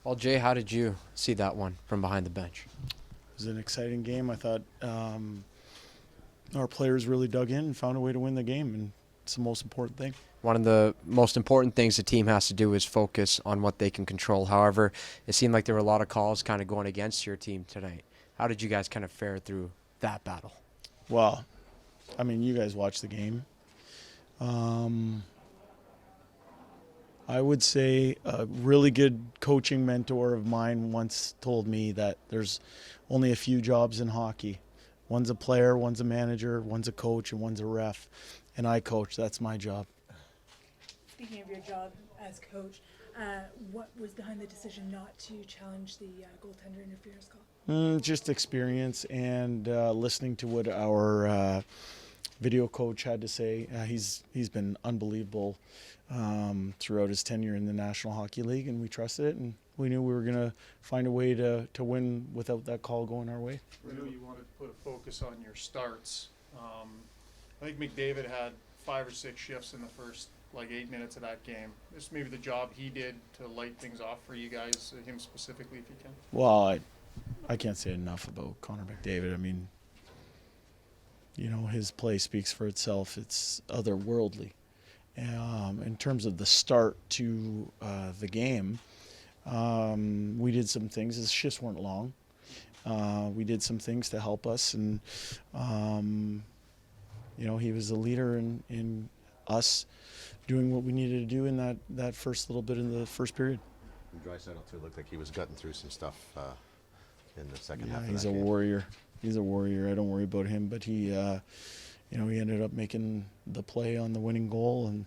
Well, Jay, how did you see that one from behind the bench? It was an exciting game. I thought our players really dug in and found a way to win the game, and it's the most important thing. One of the most important things the team has to do is focus on what they can control. However, it seemed like there were a lot of calls kind of going against your team tonight. How did you guys kind of fare through that battle? Well, I mean, you guys watched the game. I would say a really good coaching mentor of mine once told me that there's only a few jobs in hockey. One's a player, one's a manager, one's a coach, and one's a ref. And I coach. That's my job. Speaking of your job as coach, what was behind the decision not to challenge the goaltender interference call? Just experience and listening to what our video coach had to say. He's been unbelievable throughout his tenure in the National Hockey League, and we trusted it, and we knew we were going to find a way to win without that call going our way. I know you wanted to put a focus on your starts. I think McDavid had 5 or 6 shifts in the first 8 minutes of that game. Just maybe the job he did to light things off for you guys, him specifically, if you can. Well, I can't say enough about Connor McDavid. I mean, his play speaks for itself. It's otherworldly. In terms of the start to the game, we did some things. His shifts weren't long. We did some things to help us, and he was a leader in us doing what we needed to do in that first little bit in the first period. Draisaitl too looked like he was gutting through some stuff in the second half. He's a warrior. He's a warrior. I don't worry about him, but he ended up making the play on the winning goal, and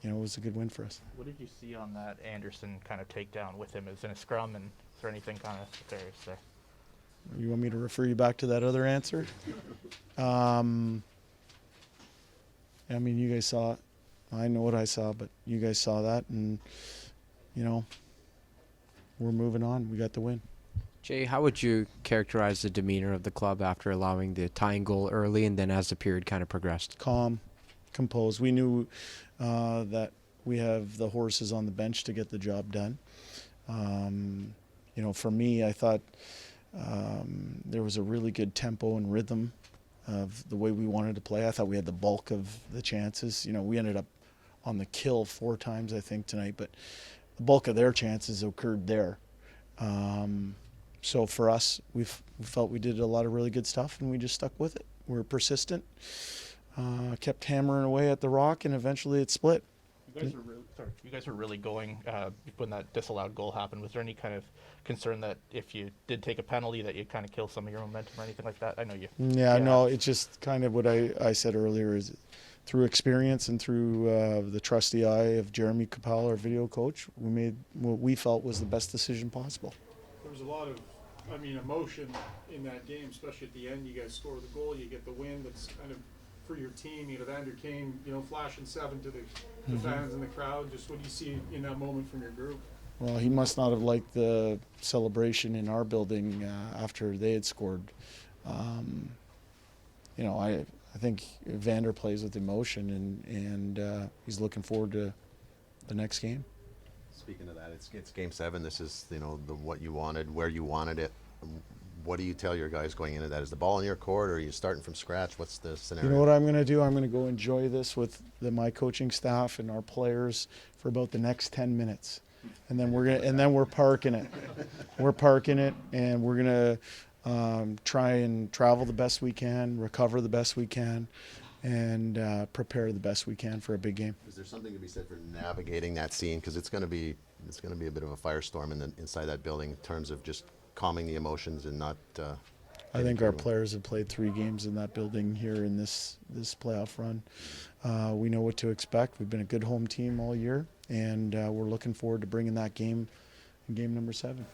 it was a good win for us. What did you see on that Anderson kind of takedown with him? Is in a scrum, and is there anything kind of there? You want me to refer you back to that other answer? I mean, you guys saw it. I know what I saw, but you guys saw that, and we're moving on. We got the win. Jay, how would you characterize the demeanor of the club after allowing the tying goal early and then as the period kind of progressed? Calm, composed. We knew that we have the horses on the bench to get the job done. For me, I thought there was a really good tempo and rhythm of the way we wanted to play. I thought we had the bulk of the chances. We ended up on the kill 4 times, I think, tonight, but the bulk of their chances occurred there. So for us, we felt we did a lot of really good stuff, and we just stuck with it. We were persistent, kept hammering away at the rock, and eventually it split. You guys were really going when that disallowed goal happened. Was there any kind of concern that if you did take a penalty that you'd kind of kill some of your momentum or anything like that? I know you. Yeah, no, it's just kind of what I said earlier is through experience and through the trusty eye of Jeremy Capel, our video coach, we made what we felt was the best decision possible. There was a lot of, emotion in that game, especially at the end. You guys score the goal, you get the win. That's kind of for your team. You have Evander Kane, flashing 7 to the fans in the crowd. Just what do you see in that moment from your group? Well, he must not have liked the celebration in our building after they had scored. I think Evander plays with emotion, and he's looking forward to the next game. Speaking of that, it's Game 7. This is what you wanted, where you wanted it. What do you tell your guys going into that? Is the ball in your court, or are you starting from scratch? What's the scenario? You know what I'm going to do? I'm going to go enjoy this with my coaching staff and our players for about the next 10 minutes, and then we're parking it. We're parking it, and we're going to try and travel the best we can, recover the best we can, and prepare the best we can for a big game. Is there something to be said for navigating that scene? Because it's going to be a bit of a firestorm inside that building in terms of just calming the emotions and not. I think our players have played 3 games in that building here in this playoff run. We know what to expect. We've been a good home team all year, and we're looking forward to bringing that game in game number 7.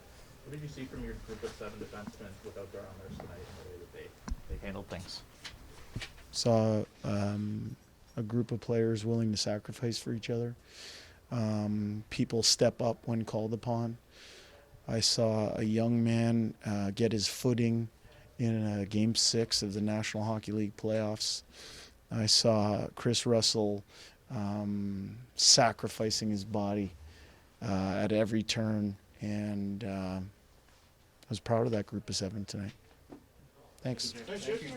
What did you see from your group of 7 defensemen without their armors tonight and the way that they handled things? Saw a group of players willing to sacrifice for each other. People step up when called upon. I saw a young man get his footing in Game 6 of the National Hockey League playoffs. I saw Chris Russell sacrificing his body at every turn, and I was proud of that group of 7 tonight. Thanks. Thanks, Jake.